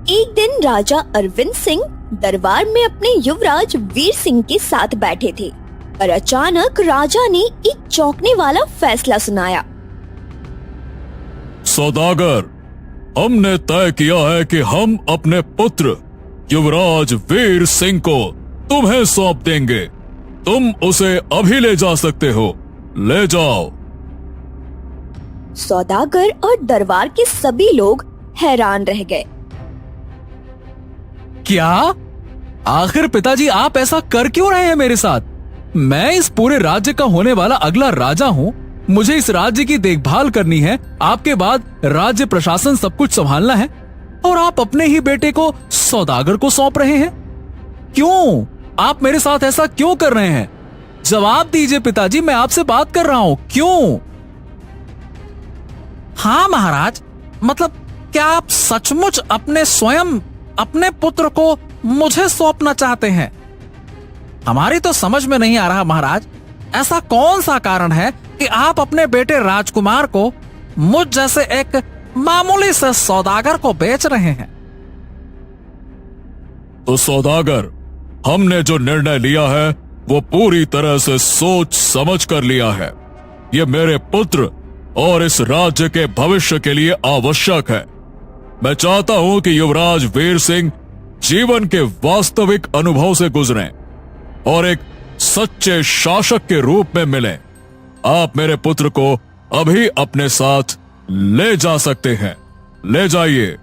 एक दिन राजा अरविंद सिंह दरबार में अपने युवराज वीर सिंह के साथ बैठे थे और अचानक राजा ने एक चौंकने वाला फैसला सुनाया। सौदागर, हमने तय किया है कि हम अपने पुत्र युवराज वीर सिंह को तुम्हें सौंप देंगे। तुम उसे अभी ले जा सकते हो, ले जाओ। सौदागर और दरबार के सभी लोग हैरान रह गए। क्या? आखिर पिताजी आप ऐसा कर क्यों रहे हैं मेरे साथ? मैं इस पूरे राज्य का होने वाला अगला राजा हूँ। मुझे इस राज्य की देखभाल करनी है, आपके बाद राज्य प्रशासन सब कुछ संभालना है, और आप अपने ही बेटे को सौदागर को सौंप रहे हैं। क्यों? आप मेरे साथ ऐसा क्यों कर रहे हैं? जवाब दीजिए पिताजी, मैं आपसे बात कर रहा हूँ। क्यों? हाँ महाराज, मतलब क्या आप सचमुच अपने पुत्र को मुझे सौंपना चाहते हैं? हमारी तो समझ में नहीं आ रहा महाराज, ऐसा कौन सा कारण है कि आप अपने बेटे राजकुमार को मुझ जैसे एक मामूली से सौदागर को बेच रहे हैं? तो सौदागर, हमने जो निर्णय लिया है वो पूरी तरह से सोच समझ कर लिया है। ये मेरे पुत्र और इस राज्य के भविष्य के लिए आवश्यक है। मैं चाहता हूं कि युवराज वीर सिंह जीवन के वास्तविक अनुभव से गुजरें और एक सच्चे शासक के रूप में मिलें। आप मेरे पुत्र को अभी अपने साथ ले जा सकते हैं, ले जाइए।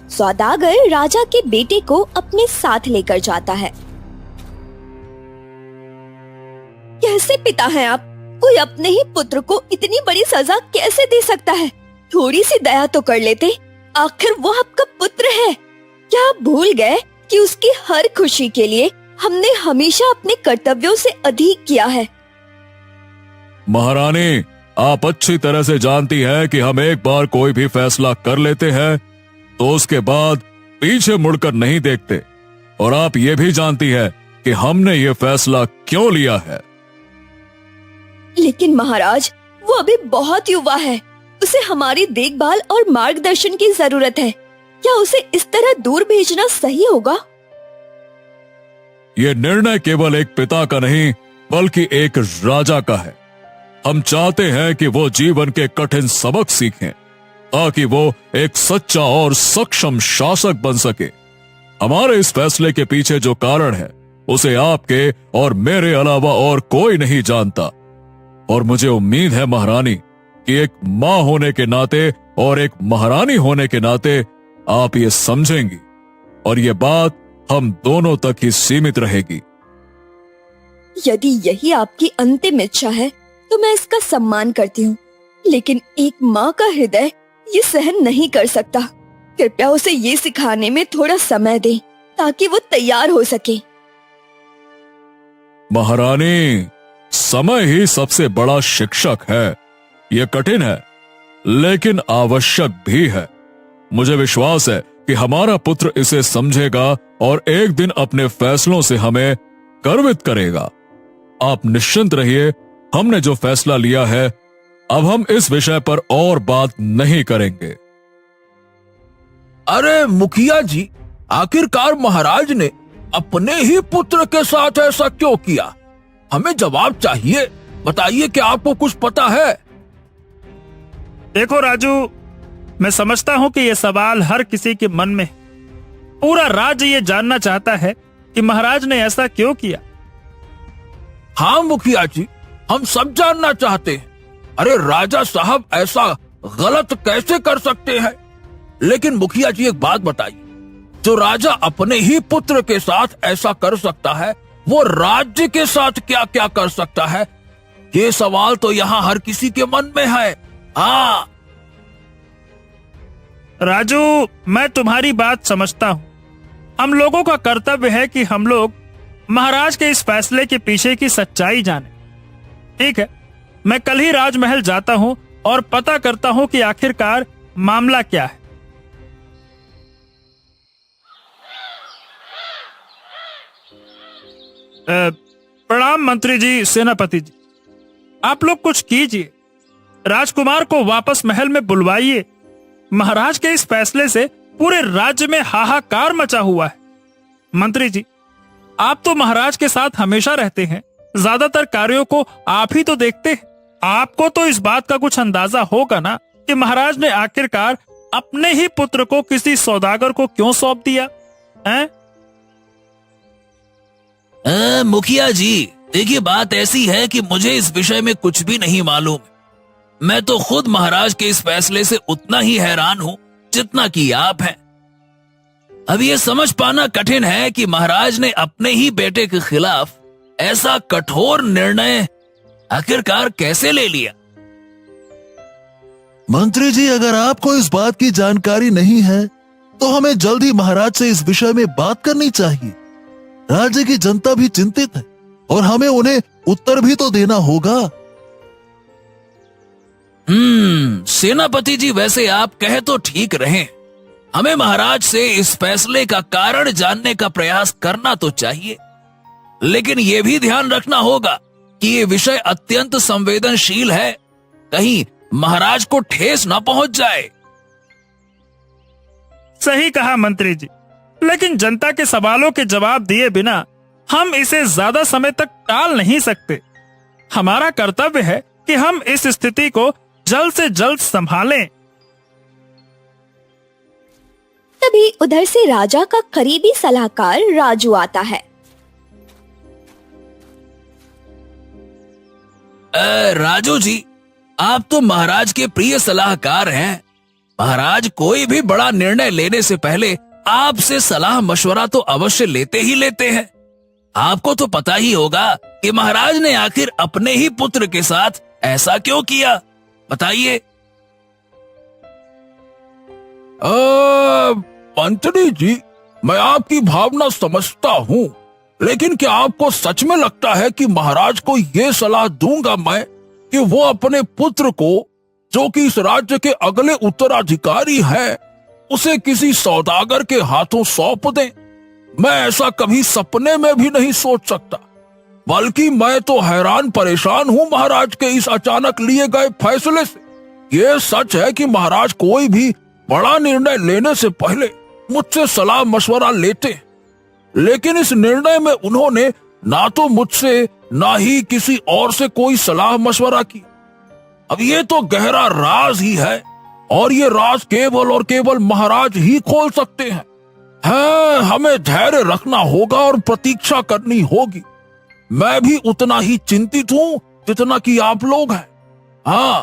सौदागर राजा के बेटे को अपने साथ लेकर जाता है। कैसे पिता हैं आप? कोई अपने ही पुत्र को इतनी बड़ी सजा कैसे दे सकता है? थोड़ी सी दया तो कर लेते, आखिर वो आपका पुत्र है। क्या आप भूल गए कि उसकी हर खुशी के लिए हमने हमेशा अपने कर्तव्यों से अधिक किया है? महारानी, आप अच्छी तरह से जानती हैं कि हम एक बार कोई भी फैसला कर लेते हैं तो उसके बाद पीछे मुड़कर नहीं देखते, और आप ये भी जानती हैं कि हमने ये फैसला क्यों लिया है। लेकिन महाराज, वो अभी बहुत युवा है, उसे हमारी देखभाल और मार्गदर्शन की जरूरत है। क्या उसे इस तरह दूर भेजना सही होगा? ये निर्णय केवल एक पिता का नहीं बल्कि एक राजा का है। हम चाहते हैं कि वो जीवन के कठिन सबक सीखें ताकि वो एक सच्चा और सक्षम शासक बन सके। हमारे इस फैसले के पीछे जो कारण है उसे आपके और मेरे अलावा और कोई नहीं जानता, और मुझे उम्मीद है महारानी कि एक माँ होने के नाते और एक महारानी होने के नाते आप ये समझेंगी, और ये बात हम दोनों तक ही सीमित रहेगी। यदि यही आपकी अंतिम इच्छा है तो मैं इसका सम्मान करती हूँ, लेकिन एक माँ का हृदय ये सहन नहीं कर सकता। कृपया उसे ये सिखाने में थोड़ा समय दें ताकि वो तैयार हो सके। महारानी, समय ही सबसे बड़ा शिक्षक है। यह कठिन है लेकिन आवश्यक भी है। मुझे विश्वास है कि हमारा पुत्र इसे समझेगा और एक दिन अपने फैसलों से हमें गर्वित करेगा। आप निश्चिंत रहिए, हमने जो फैसला लिया है अब हम इस विषय पर और बात नहीं करेंगे। अरे मुखिया जी, आखिरकार महाराज ने अपने ही पुत्र के साथ ऐसा क्यों किया? हमें जवाब चाहिए। बताइए, क्या आपको कुछ पता है? देखो राजू, मैं समझता हूं कि यह सवाल हर किसी के मन में है। पूरा राज्य ये जानना चाहता है कि महाराज ने ऐसा क्यों किया। हाँ मुखिया जी, हम सब जानना चाहते हैं। अरे राजा साहब ऐसा गलत कैसे कर सकते हैं? लेकिन मुखिया जी एक बात बताइए, जो राजा अपने ही पुत्र के साथ ऐसा कर सकता है वो राज्य के साथ क्या क्या कर सकता है? ये सवाल तो यहाँ हर किसी के मन में है। हाँ राजू, मैं तुम्हारी बात समझता हूं। हम लोगों का कर्तव्य है कि हम लोग महाराज के इस फैसले के पीछे की सच्चाई जाने। ठीक है, मैं कल ही राजमहल जाता हूं और पता करता हूं कि आखिरकार मामला क्या है। प्रणाम मंत्री जी, सेनापति जी। आप लोग कुछ कीजिए, राजकुमार को वापस महल में बुलवाइए। महाराज के इस फैसले से पूरे राज्य में हाहाकार मचा हुआ है। मंत्री जी, आप तो महाराज के साथ हमेशा रहते हैं, ज्यादातर कार्यों को आप ही तो देखते हैं। आपको तो इस बात का कुछ अंदाजा होगा ना कि महाराज ने आखिरकार अपने ही पुत्र को किसी सौदागर को क्यों सौंप दिया है? मुखिया जी, देखिए बात ऐसी है कि मुझे इस विषय में कुछ भी नहीं मालूम। मैं तो खुद महाराज के इस फैसले से उतना ही हैरान हूं जितना कि आप हैं। अब ये समझ पाना कठिन है कि महाराज ने अपने ही बेटे के खिलाफ ऐसा कठोर निर्णय आखिरकार कैसे ले लिया। मंत्री जी, अगर आपको इस बात की जानकारी नहीं है तो हमें जल्द ही महाराज से इस विषय में बात करनी चाहिए। राज्य की जनता भी चिंतित है और हमें उन्हें उत्तर भी तो देना होगा। सेनापति जी, वैसे आप कहे तो ठीक रहे। हमें महाराज से इस फैसले का कारण जानने का प्रयास करना तो चाहिए, लेकिन यह भी ध्यान रखना होगा कि ये विषय अत्यंत संवेदनशील है, कहीं महाराज को ठेस न पहुंच जाए। सही कहा मंत्री जी, लेकिन जनता के सवालों के जवाब दिए बिना हम इसे ज्यादा समय तक टाल नहीं सकते। हमारा कर्तव्य है कि हम इस स्थिति को जल्द से जल्द संभालें। तभी उधर से राजा का करीबी सलाहकार राजू आता है। राजू जी, आप तो महाराज के प्रिय सलाहकार हैं। महाराज कोई भी बड़ा निर्णय लेने से पहले आपसे सलाह मशवरा तो अवश्य लेते ही लेते हैं। आपको तो पता ही होगा कि महाराज ने आखिर अपने ही पुत्र के साथ ऐसा क्यों किया, बताइए। मंत्री जी, मैं आपकी भावना समझता हूँ, लेकिन क्या आपको सच में लगता है कि महाराज को ये सलाह दूंगा मैं कि वो अपने पुत्र को, जो कि इस राज्य के अगले उत्तराधिकारी हैं, उसे किसी सौदागर के हाथों सौंप दें? मैं ऐसा कभी सपने में भी नहीं सोच सकता। बल्कि मैं तो हैरान परेशान हूँ महाराज के इस अचानक लिए गए फैसले से। ये सच है कि महाराज कोई भी बड़ा निर्णय लेने से पहले मुझसे सलाह मशवरा लेते, लेकिन इस निर्णय में उन्होंने ना तो मुझसे ना ही किसी और से कोई सलाह मशवरा की। अब ये तो गहरा राज ही है और ये राज केवल और केवल महाराज ही खोल सकते हैं। हमें धैर्य रखना होगा और प्रतीक्षा करनी होगी। मैं भी उतना ही चिंतित हूँ जितना कि आप लोग हैं। हाँ।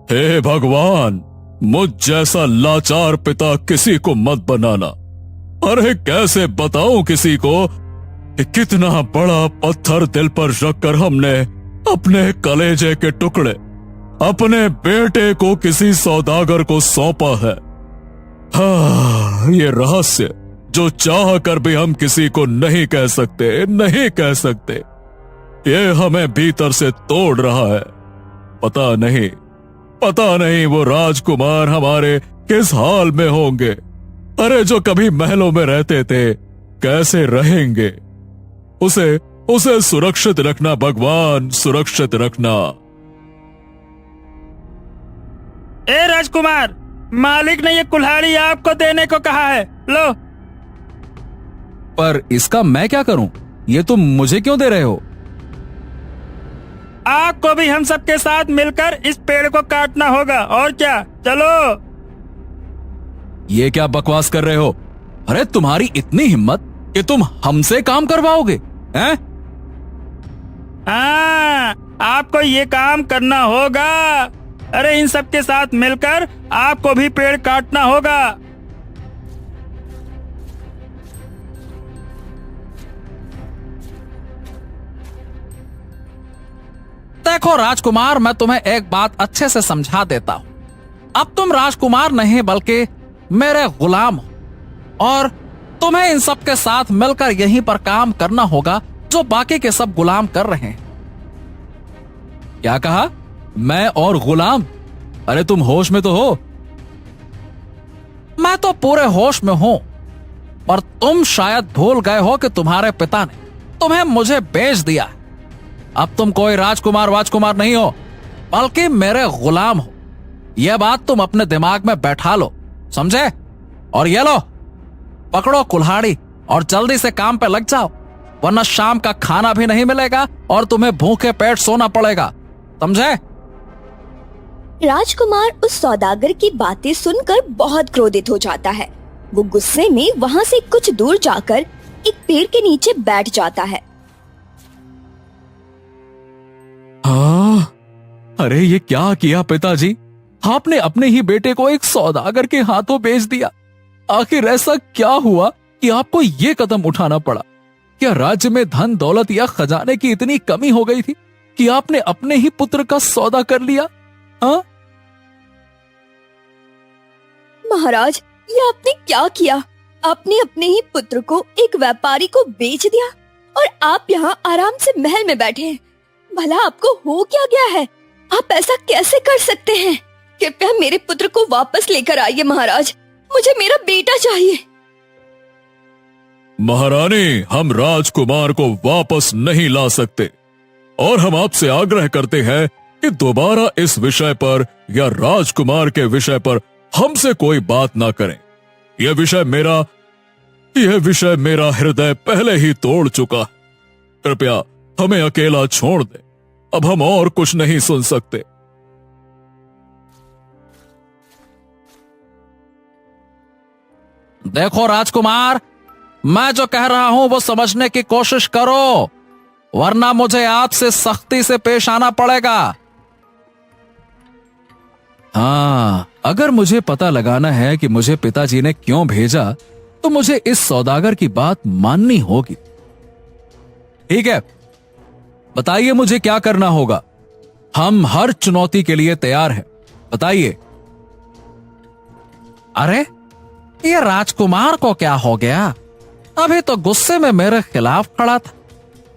हे भगवान, मुझ जैसा लाचार पिता किसी को मत बनाना। अरे कैसे बताऊं किसी को कि कितना बड़ा पत्थर दिल पर रखकर हमने अपने कलेजे के टुकड़े अपने बेटे को किसी सौदागर को सौंपा है। ये रहस्य जो चाह कर भी हम किसी को नहीं कह सकते, ये हमें भीतर से तोड़ रहा है। पता नहीं वो राजकुमार हमारे किस हाल में होंगे। अरे जो कभी महलों में रहते थे, कैसे रहेंगे? उसे सुरक्षित रखना भगवान, सुरक्षित रखना। ए राजकुमार, मालिक ने ये कुल्हाड़ी आपको देने को कहा है, लो। पर इसका मैं क्या करूं? ये तुम मुझे क्यों दे रहे हो? आपको भी हम सबके साथ मिलकर इस पेड़ को काटना होगा, और क्या, चलो। ये क्या बकवास कर रहे हो? अरे तुम्हारी इतनी हिम्मत कि तुम हमसे काम करवाओगे हैं? हाँ, आपको ये काम करना होगा। अरे इन सब के साथ मिलकर आपको भी पेड़ काटना होगा। देखो राजकुमार, मैं तुम्हें एक बात अच्छे से समझा देता हूं। अब तुम राजकुमार नहीं बल्कि मेरे गुलाम हो, और तुम्हें इन सब के साथ मिलकर यहीं पर काम करना होगा जो बाकी के सब गुलाम कर रहे हैं। क्या कहा? मैं और गुलाम? अरे तुम होश में तो हो? मैं तो पूरे होश में हूं, और तुम शायद भूल गए हो कि तुम्हारे पिता ने तुम्हें मुझे बेच दिया। अब तुम कोई राजकुमार नहीं हो, बल्कि मेरे गुलाम हो। यह बात तुम अपने दिमाग में बैठा लो, समझे? और ये लो, पकड़ो कुल्हाड़ी और जल्दी से काम पे लग जाओ, वरना शाम का खाना भी नहीं मिलेगा और तुम्हें भूखे पेट सोना पड़ेगा, समझे? राजकुमार उस सौदागर की बातें सुनकर बहुत क्रोधित हो जाता है। वो गुस्से में वहाँ से कुछ दूर जाकर एक पेड़ के नीचे बैठ जाता है। अरे ये क्या किया पिताजी? आपने अपने ही बेटे को एक सौदागर के हाथों बेच दिया। आखिर ऐसा क्या हुआ कि आपको ये कदम उठाना पड़ा? क्या राज्य में धन दौलत या खजाने की इतनी कमी हो गई थी कि आपने अपने ही पुत्र का सौदा कर लिया? हाँ? महाराज, ये आपने क्या किया? आपने अपने ही पुत्र को एक व्यापारी को बेच दिया और आप यहाँ आराम से महल में बैठे हैं। भला आपको हो क्या गया है? आप ऐसा कैसे कर सकते हैं? कृपया मेरे पुत्र को वापस लेकर आइए महाराज, मुझे मेरा बेटा चाहिए। महारानी, हम राजकुमार को वापस नहीं ला सकते और हम आपसे आग्रह करते हैं कि दोबारा इस विषय पर या राजकुमार के विषय पर हमसे कोई बात ना करें। यह विषय मेरा हृदय पहले ही तोड़ चुका। कृपया हमें अकेला छोड़ दे, अब हम और कुछ नहीं सुन सकते। देखो राजकुमार, मैं जो कह रहा हूं वो समझने की कोशिश करो, वरना मुझे आपसे सख्ती से पेश आना पड़ेगा। हाँ, अगर मुझे पता लगाना है कि मुझे पिताजी ने क्यों भेजा, तो मुझे इस सौदागर की बात माननी होगी। ठीक है, बताइए मुझे क्या करना होगा। हम हर चुनौती के लिए तैयार हैं, बताइए। अरे ये राजकुमार को क्या हो गया? अभी तो गुस्से में मेरे खिलाफ खड़ा था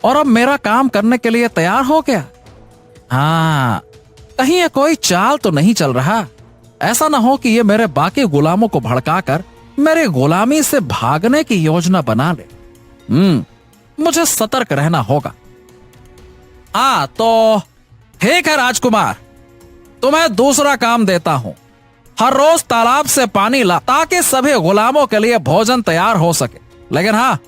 और अब मेरा काम करने के लिए तैयार हो गया। हाँ, कहीं ये कोई चाल तो नहीं चल रहा? ऐसा ना हो कि ये मेरे बाकी गुलामों को भड़काकर मेरे गुलामी से भागने की योजना बना ले। मुझे सतर्क रहना होगा। हाँ तो ठीक है राजकुमार, तुम्हें दूसरा काम देता हूं। हर रोज तालाब से पानी ला ताकि सभी गुलामों के लिए भोजन तैयार हो सके, लेकिन हाँ,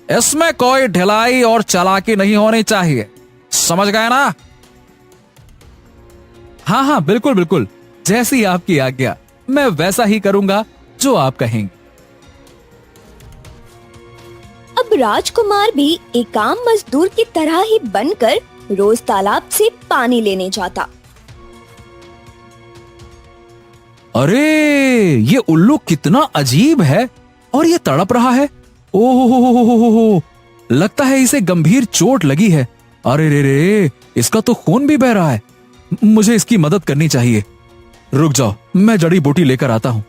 इसमें कोई ढिलाई और चालाकी नहीं होनी चाहिए, समझ गए ना? हाँ हाँ, बिल्कुल बिल्कुल, जैसी आपकी आज्ञा, मैं वैसा ही करूंगा जो आप कहेंगे। अब राजकुमार भी एक आम मजदूर की तरह ही बनकर रोज तालाब से पानी लेने जाता। अरे ये उल्लू कितना अजीब है और ये तड़प रहा है। ओहो, लगता है इसे गंभीर चोट लगी है। अरे रे रे, इसका तो खून भी बह रहा है। मुझे इसकी मदद करनी चाहिए। रुक जाओ, मैं जड़ी बूटी लेकर आता हूं।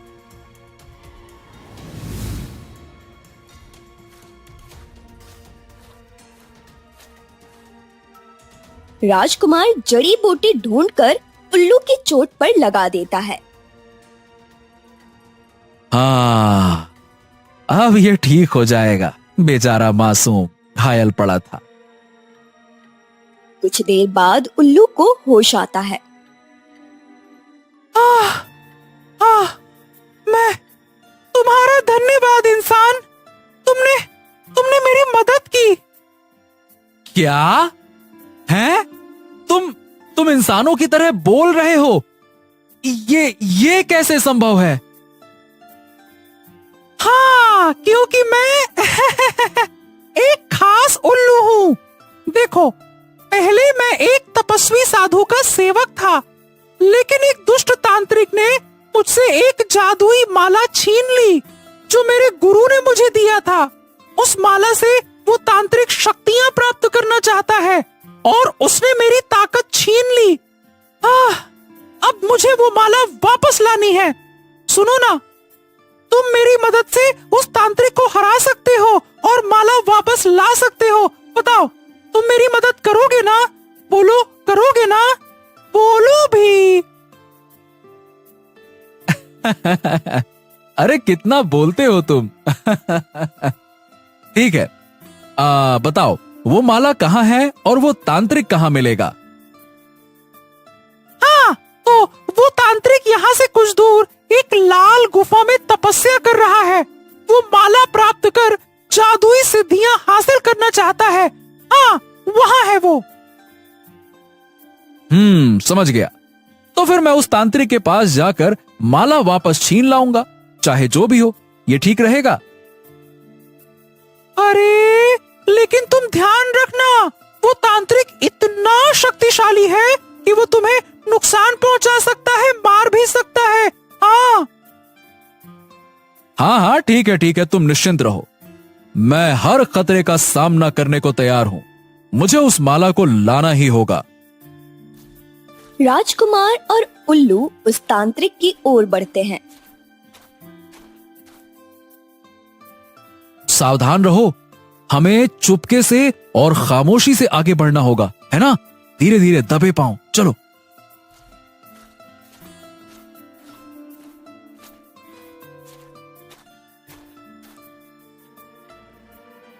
राजकुमार जड़ी बूटी ढूंढकर उल्लू की चोट पर लगा देता है। हाँ, अब ये ठीक हो जाएगा। बेचारा मासूम घायल पड़ा था। कुछ देर बाद उल्लू को होश आता है। मैं तुम्हारा धन्यवाद इंसान, तुमने मेरी मदद की। क्या है? तुम इंसानों की तरह बोल रहे हो? ये कैसे संभव है? हाँ, क्योंकि मैं एक खास उल्लू हूँ। देखो, पहले मैं एक तपस्वी साधु का सेवक था, लेकिन एक दुष्ट तांत्रिक ने मुझसे एक जादुई माला छीन ली जो मेरे गुरु ने मुझे दिया था। उस माला से वो तांत्रिक शक्तियां प्राप्त करना चाहता है और उसने मेरी ताकत छीन ली। अब मुझे वो माला वापस लानी है। सुनो ना, तुम मेरी मदद से उस तांत्रिक को हरा सकते हो और माला वापस ला सकते हो। बताओ, तुम मेरी मदद करोगे ना? बोलो, करोगे ना? बोलो भी। अरे कितना बोलते हो तुम। ठीक है, बताओ वो माला कहाँ है और वो तांत्रिक कहाँ मिलेगा? हाँ, तो वो तांत्रिक यहाँ से कुछ दूर एक लाल गुफा में तपस्या कर रहा है। वो माला प्राप्त कर जादुई सिद्धियां हासिल करना चाहता है। हाँ, वहाँ है वो। समझ गया। तो फिर मैं उस तांत्रिक के पास जाकर माला वापस छीन लाऊंगा, चाहे जो भी हो। ये ठीक रहेगा? अरे लेकिन तुम ध्यान रखना, वो तांत्रिक इतना शक्तिशाली है कि वो तुम्हें नुकसान पहुंचा सकता है, मार भी सकता है। हाँ हाँ, ठीक है, तुम निश्चिंत रहो। मैं हर खतरे का सामना करने को तैयार हूं। मुझे उस माला को लाना ही होगा। राजकुमार और उल्लू उस तांत्रिक की ओर बढ़ते हैं। सावधान रहो, हमें चुपके से और खामोशी से आगे बढ़ना होगा, है ना? धीरे धीरे दबे पांव चलो।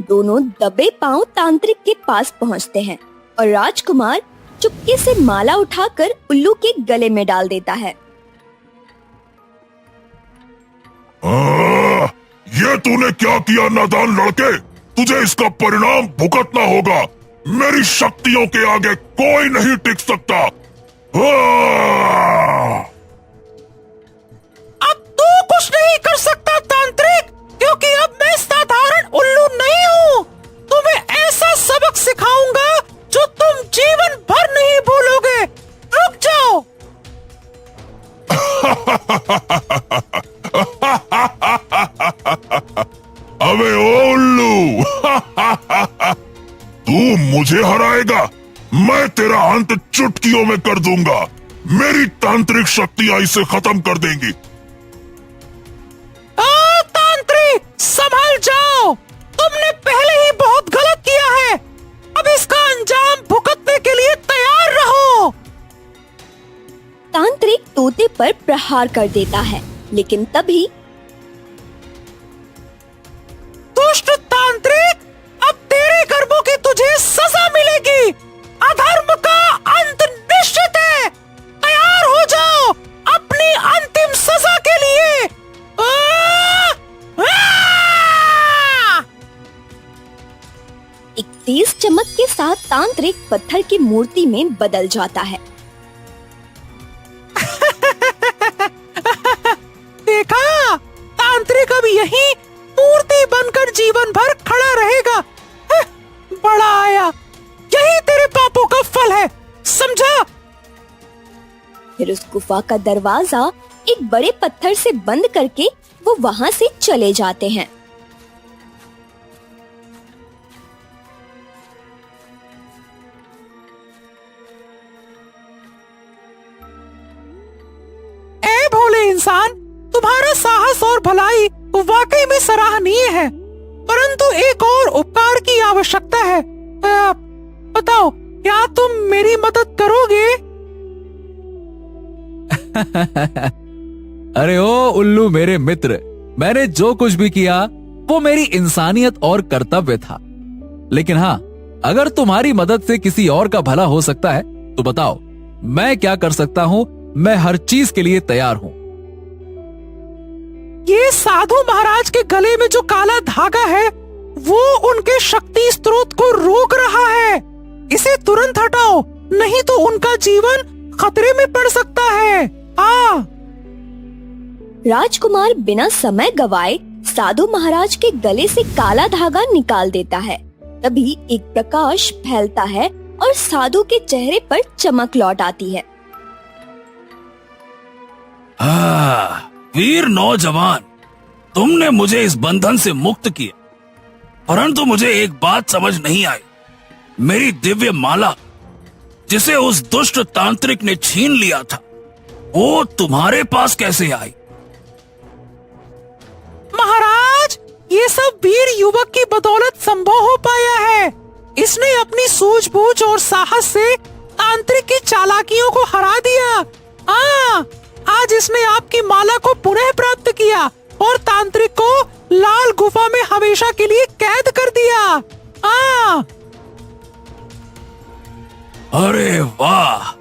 दोनों दबे पांव तांत्रिक के पास पहुंचते हैं और राजकुमार चुपके से माला उठाकर उल्लू के गले में डाल देता है। ये तूने क्या किया नादान लड़के? तुझे इसका परिणाम भुगतना होगा। मेरी शक्तियों के आगे कोई नहीं टिक सकता। अब तू कुछ नहीं कर सकता तांत्रिक, क्योंकि अब मैं साधारण उल्लू नहीं हूँ। तुम्हें ऐसा सबक सिखाऊंगा जो तुम जीवन भर नहीं भूलोगे। रुक जाओ। अबे ओ उल्लू, तू मुझे हराएगा? मैं तेरा अंत चुटकियों में कर दूंगा। मेरी तांत्रिक शक्तियां इसे खत्म कर देंगी। तांत्रिक, संभल जाओ। तुमने पहले ही बहुत गलत किया है। अब इसका अंजाम भुगतने के लिए तैयार रहो। तांत्रिक तोते पर प्रहार कर देता है, लेकिन तभी दुष्ट तांत्रिक, अब तेरे कर्मों की तुझे सजा मिलेगी। अधर्म का अंत निश्चित है। तैयार हो जाओ अपनी अंतिम सजा के लिए। एक तेज चमक के साथ तांत्रिक पत्थर की मूर्ति में बदल जाता है। देखा, तांत्रिक अब यही मूर्ति बनकर जीवन भर खड़ा रहेगा। बड़ा आया, यही तेरे पापों का फल है, समझा? फिर उस गुफा का दरवाजा एक बड़े पत्थर से बंद करके वो वहां से चले जाते हैं। ए भोले इंसान, तुम्हारा साहस और भलाई वाकई में सराहनीय है, परंतु एक और उपकार की आवश्यकता है। बताओ, क्या तुम मेरी मदद करोगे? अरे ओ उल्लू मेरे मित्र, मैंने जो कुछ भी किया वो मेरी इंसानियत और कर्तव्य था। लेकिन हाँ, अगर तुम्हारी मदद से किसी और का भला हो सकता है तो बताओ, मैं क्या कर सकता हूँ? मैं हर चीज के लिए तैयार हूँ। ये साधु महाराज के गले में जो काला धागा है वो उनके शक्ति स्रोत को रोक रहा है। इसे तुरंत हटाओ, नहीं तो उनका जीवन खतरे में पड़ सकता है। हाँ। राजकुमार बिना समय गवाए साधु महाराज के गले से काला धागा निकाल देता है। तभी एक प्रकाश फैलता है और साधु के चेहरे पर चमक लौट आती है। वीर नौजवान, तुमने मुझे इस बंधन से मुक्त किया, परंतु मुझे एक बात समझ नहीं आई। मेरी दिव्य माला, जिसे उस दुष्ट तांत्रिक ने छीन लिया था, वो तुम्हारे पास कैसे आई? महाराज, ये सब वीर युवक की बदौलत संभव हो पाया है। इसने अपनी सूझबूझ और साहस से तांत्रिक की चालाकियों को हरा दिया। हाँ, आज इसने आपकी माला को पुनः प्राप्त किया और तांत्रिक को लाल गुफा में हमेशा के लिए कैद कर दिया। हाँ। अरे वाह!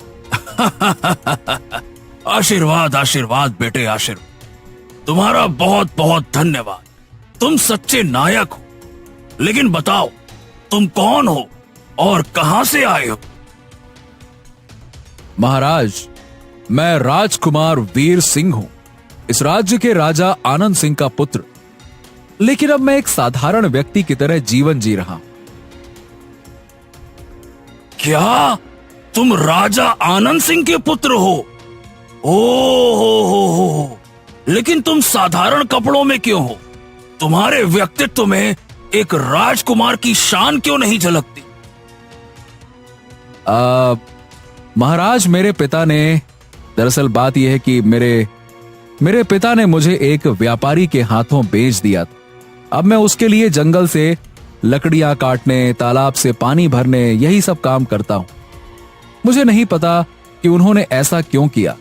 आशीर्वाद आशीर्वाद बेटे, आशीर्वाद। तुम्हारा बहुत बहुत धन्यवाद। तुम सच्चे नायक हो। लेकिन बताओ, तुम कौन हो और कहां से आए हो? महाराज, मैं राजकुमार वीर सिंह हूं, इस राज्य के राजा आनंद सिंह का पुत्र। लेकिन अब मैं एक साधारण व्यक्ति की तरह जीवन जी रहा हूं। क्या तुम राजा आनंद सिंह के पुत्र हो? ओ हो। लेकिन तुम साधारण कपड़ों में क्यों हो? तुम्हारे व्यक्तित्व में एक राजकुमार की शान क्यों नहीं झलकती? महाराज, मेरे पिता ने, दरअसल बात यह है कि मेरे पिता ने मुझे एक व्यापारी के हाथों बेच दिया था। अब मैं उसके लिए जंगल से लकड़ियां काटने, तालाब से पानी भरने, यही सब काम करता हूं। मुझे नहीं पता कि उन्होंने ऐसा क्यों किया,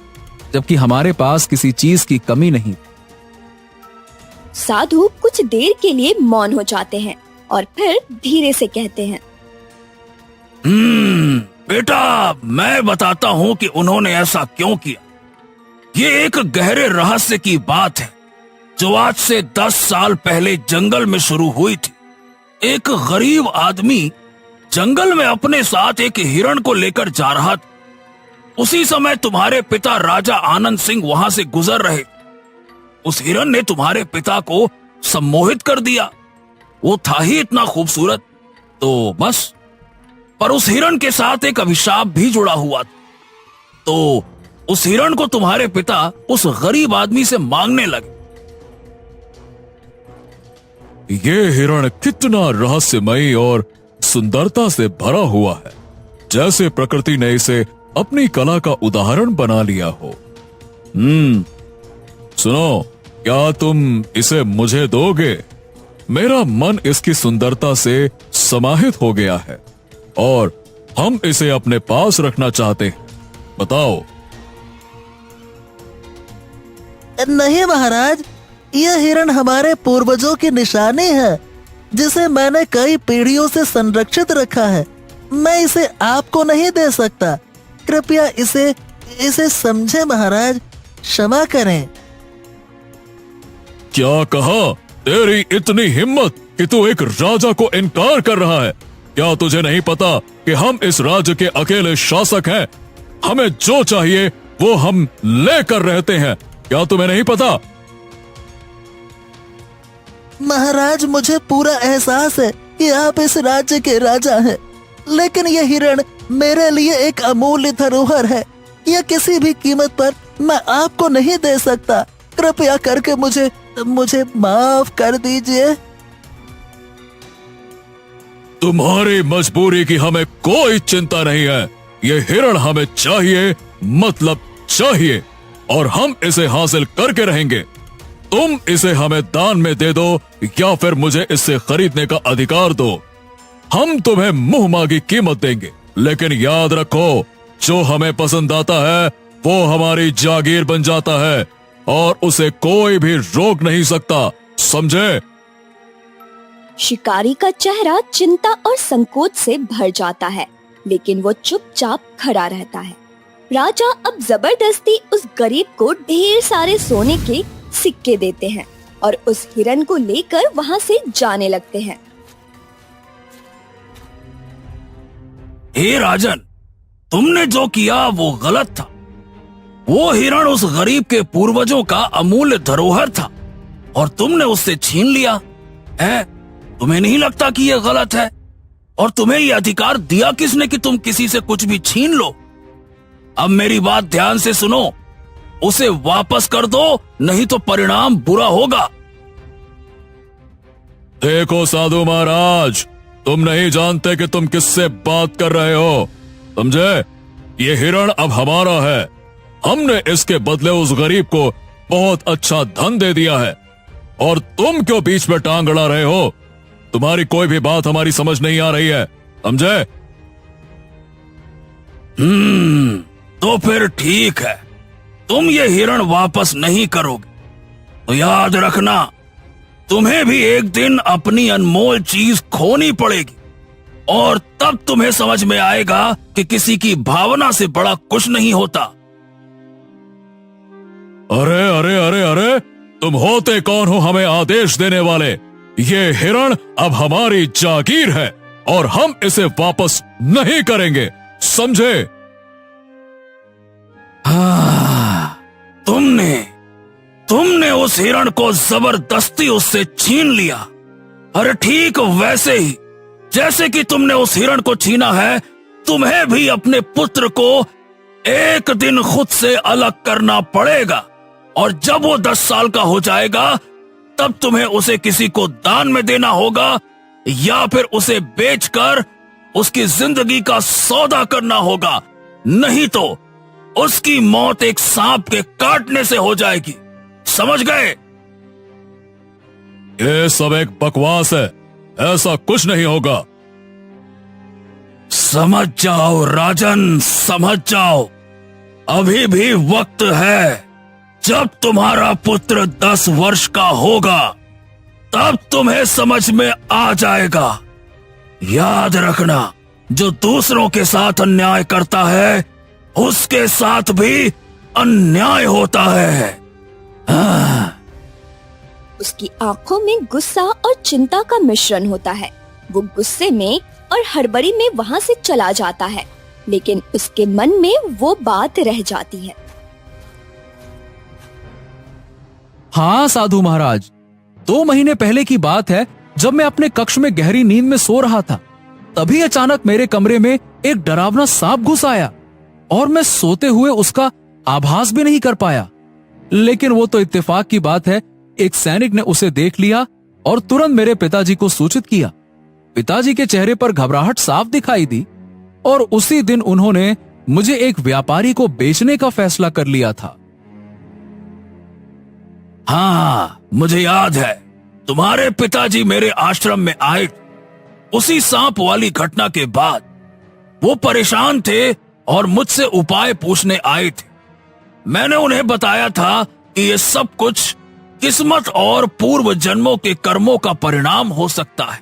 जबकि हमारे पास किसी चीज की कमी नहीं। साधु कुछ देर के लिए मौन हो जाते हैं और फिर धीरे से कहते हैं, बेटा, मैं बताता हूं कि उन्होंने ऐसा क्यों किया। ये एक गहरे रहस्य की बात है जो आज से 10 साल पहले जंगल में शुरू हुई थी। एक गरीब आदमी जंगल में अपने साथ एक हिरण को लेकर जा रहा था। उसी समय तुम्हारे पिता राजा आनंद सिंह वहां से गुजर रहे। उस हिरण ने तुम्हारे पिता को सम्मोहित कर दिया। वो था ही इतना खूबसूरत, तो बस। पर उस हिरण के साथ एक अभिशाप भी जुड़ा हुआ था। तो उस हिरण को तुम्हारे पिता उस गरीब आदमी से मांगने लगे। ये हिरण कितना रहस्यमयी और सुंदरता से भरा हुआ है, जैसे प्रकृति ने इसे अपनी कला का उदाहरण बना लिया हो। सुनो, क्या तुम इसे मुझे दोगे? मेरा मन इसकी सुंदरता से समाहित हो गया है और हम इसे अपने पास रखना चाहते हैं। बताओ। नहीं महाराज, यह हिरण हमारे पूर्वजों की निशानी है, जिसे मैंने कई पीढ़ियों से संरक्षित रखा है। मैं इसे आपको नहीं दे सकता। कृपया इसे समझे महाराज, क्षमा करें। क्या कहा? तेरी इतनी हिम्मत कि तू एक राजा को इनकार कर रहा है? क्या तुझे नहीं पता कि हम इस राज्य के अकेले शासक हैं? हमें जो चाहिए वो हम लेकर रहते हैं। क्या तुम्हें नहीं पता? महाराज, मुझे पूरा एहसास है कि आप इस राज्य के राजा हैं, लेकिन यह हिरण मेरे लिए एक अमूल्य धरोहर है। यह किसी भी कीमत पर मैं आपको नहीं दे सकता। कृपया करके मुझे माफ कर दीजिए। तुम्हारी मजबूरी की हमें कोई चिंता नहीं है। ये हिरण हमें चाहिए, मतलब चाहिए, और हम इसे हासिल करके रहेंगे। तुम इसे हमें दान में दे दो या फिर मुझे इससे खरीदने का अधिकार दो। हम तुम्हें मुंह मांगी कीमत देंगे, लेकिन याद रखो, जो हमें पसंद आता है वो हमारी जागीर बन जाता है और उसे कोई भी रोक नहीं सकता, समझे? शिकारी का चेहरा चिंता और संकोच से भर जाता है, लेकिन वो चुपचाप खड़ा रहता है। राजा अब जबरदस्ती उस गरीब को ढेर सारे सोने के सिक्के देते हैं और उस हिरण को लेकर वहां से जाने लगते हैं। हे राजन, तुमने जो किया वो गलत था। वो हिरण उस गरीब के पूर्वजों का अमूल्य धरोहर था और तुमने उससे छीन लिया है। तुम्हें नहीं लगता कि यह गलत है? और तुम्हें यह अधिकार दिया किसने कि तुम किसी से कुछ भी छीन लो? अब मेरी बात ध्यान से सुनो, उसे वापस कर दो, नहीं तो परिणाम बुरा होगा। देखो साधु महाराज, तुम नहीं जानते कि तुम किससे बात कर रहे हो, समझे? ये हिरण अब हमारा है। हमने इसके बदले उस गरीब को बहुत अच्छा धन दे दिया है और तुम क्यों बीच में टांग अड़ा रहे हो? तुम्हारी कोई भी बात हमारी समझ नहीं आ रही है, समझे? तो फिर ठीक है, तुम ये हिरण वापस नहीं करोगे तो याद रखना, तुम्हें भी एक दिन अपनी अनमोल चीज खोनी पड़ेगी और तब तुम्हें समझ में आएगा कि किसी की भावना से बड़ा कुछ नहीं होता। अरे अरे अरे अरे, तुम होते कौन हो हमें आदेश देने वाले? ये हिरण अब हमारी जागीर है और हम इसे वापस नहीं करेंगे, समझे? तुमने उस हिरण को जबरदस्ती उससे छीन लिया। अरे ठीक वैसे ही जैसे कि तुमने उस हिरण को छीना है, तुम्हें भी अपने पुत्र को एक दिन खुद से अलग करना पड़ेगा, और जब वो 10 साल का हो जाएगा तब तुम्हें उसे किसी को दान में देना होगा, या फिर उसे बेचकर उसकी जिंदगी का सौदा करना होगा। नहीं तो उसकी मौत एक सांप के काटने से हो जाएगी, समझ गए? ये सब एक बकवास है, ऐसा कुछ नहीं होगा। समझ जाओ राजन, समझ जाओ, अभी भी वक्त है। जब तुम्हारा पुत्र 10 वर्ष का होगा तब तुम्हें समझ में आ जाएगा। याद रखना, जो दूसरों के साथ अन्याय करता है उसके साथ भी अन्याय होता है। उसकी आंखों में गुस्सा और चिंता का मिश्रण होता है। वो गुस्से में और हड़बड़ी में वहाँ से चला जाता है, लेकिन उसके मन में वो बात रह जाती है। हाँ साधु महाराज, 2 महीने पहले की बात है, जब मैं अपने कक्ष में गहरी नींद में सो रहा था, तभी अचानक मेरे कमरे में एक डरावना सांप घुस आया और मैं सोते हुए उसका आभास भी नहीं कर पाया। लेकिन वो तो इत्तेफाक की बात है, एक सैनिक ने उसे देख लिया और तुरंत मेरे पिताजी को सूचित किया। पिताजी के चेहरे पर घबराहट साफ दिखाई दी और उसी दिन उन्होंने मुझे एक व्यापारी को बेचने का फैसला कर लिया था। हाँ, मुझे याद है, तुम्हारे पिताजी मेरे आश्रम में आए उसी सांप वाली घटना के बाद। वो परेशान थे और मुझसे उपाय पूछने आए थे। मैंने उन्हें बताया था कि ये सब कुछ किस्मत और पूर्व जन्मों के कर्मों का परिणाम हो सकता है।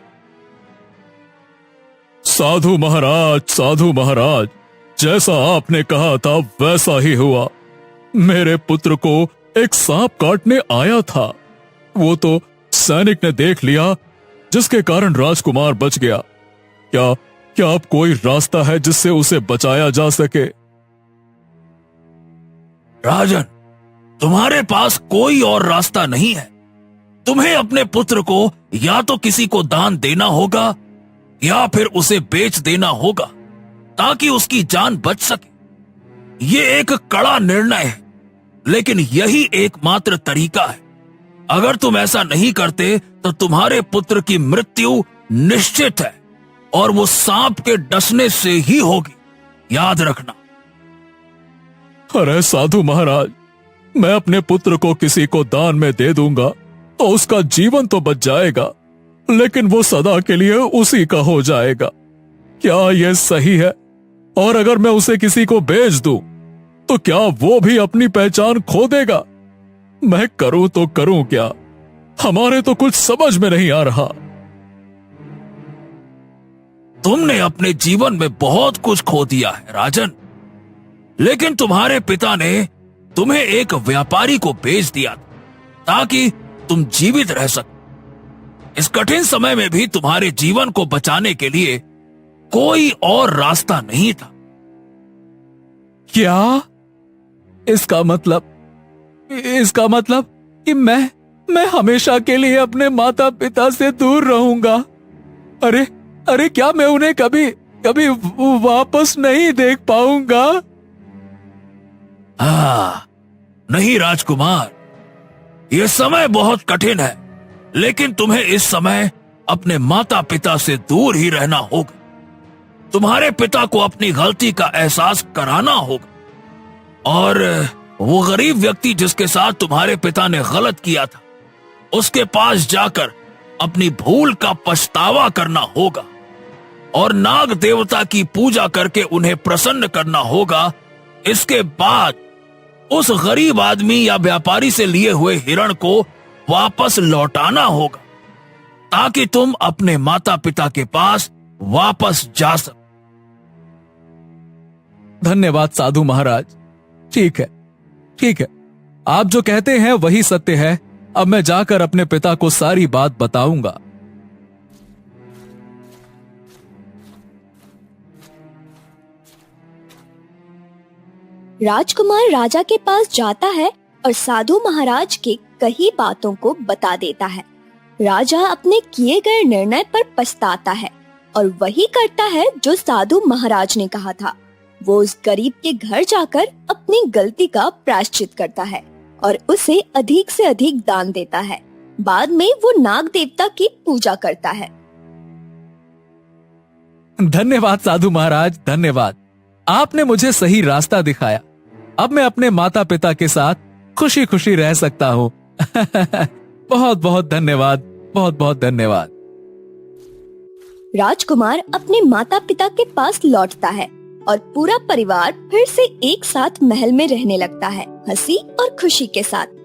साधु महाराज, जैसा आपने कहा था वैसा ही हुआ। मेरे पुत्र को एक सांप काटने आया था। वो तो सैनिक ने देख लिया, जिसके कारण राजकुमार बच गया। क्या अब कोई रास्ता है जिससे उसे बचाया जा सके? राजन, तुम्हारे पास कोई और रास्ता नहीं है। तुम्हें अपने पुत्र को या तो किसी को दान देना होगा या फिर उसे बेच देना होगा ताकि उसकी जान बच सके। ये एक कड़ा निर्णय है, लेकिन यही एकमात्र तरीका है। अगर तुम ऐसा नहीं करते तो तुम्हारे पुत्र की मृत्यु निश्चित है और वो सांप के डसने से ही होगी, याद रखना। अरे साधु महाराज, मैं अपने पुत्र को किसी को दान में दे दूंगा तो उसका जीवन तो बच जाएगा, लेकिन वो सदा के लिए उसी का हो जाएगा। क्या यह सही है? और अगर मैं उसे किसी को बेच दूं तो क्या वो भी अपनी पहचान खो देगा? मैं करूं तो करूं क्या? हमारे तो कुछ समझ में नहीं आ रहा। तुमने अपने जीवन में बहुत कुछ खो दिया है राजन, लेकिन तुम्हारे पिता ने तुम्हें एक व्यापारी को बेच दिया ताकि तुम जीवित रह सको। इस कठिन समय में भी तुम्हारे जीवन को बचाने के लिए कोई और रास्ता नहीं था। क्या? इसका मतलब कि मैं हमेशा के लिए अपने माता पिता से दूर रहूंगा। अरे क्या मैं उन्हें कभी वापस नहीं देख पाऊंगा? नहीं राजकुमार, यह समय बहुत कठिन है, लेकिन तुम्हें इस समय अपने माता पिता से दूर ही रहना होगा। तुम्हारे पिता को अपनी गलती का एहसास कराना होगा और वो गरीब व्यक्ति जिसके साथ तुम्हारे पिता ने गलत किया था, उसके पास जाकर अपनी भूल का पछतावा करना होगा और नाग देवता की पूजा करके उन्हें प्रसन्न करना होगा। इसके बाद उस गरीब आदमी या व्यापारी से लिए हुए हिरण को वापस लौटाना होगा ताकि तुम अपने माता पिता के पास वापस जा सको। धन्यवाद साधु महाराज। ठीक है, आप जो कहते हैं वही सत्य है। अब मैं जाकर अपने पिता को सारी बात बताऊंगा। राजकुमार राजा के पास जाता है और साधु महाराज के कई बातों को बता देता है। राजा अपने किए गए निर्णय पर पछताता है और वही करता है जो साधु महाराज ने कहा था। वो उस गरीब के घर जाकर अपनी गलती का प्रायश्चित करता है और उसे अधिक से अधिक दान देता है। बाद में वो नाग देवता की पूजा करता है। धन्यवाद साधु महाराज, धन्यवाद। आपने मुझे सही रास्ता दिखाया। अब मैं अपने माता पिता के साथ खुशी खुशी रह सकता हूँ। बहुत बहुत धन्यवाद, बहुत बहुत धन्यवाद। राजकुमार अपने माता पिता के पास लौटता है और पूरा परिवार फिर से एक साथ महल में रहने लगता है, हंसी और खुशी के साथ।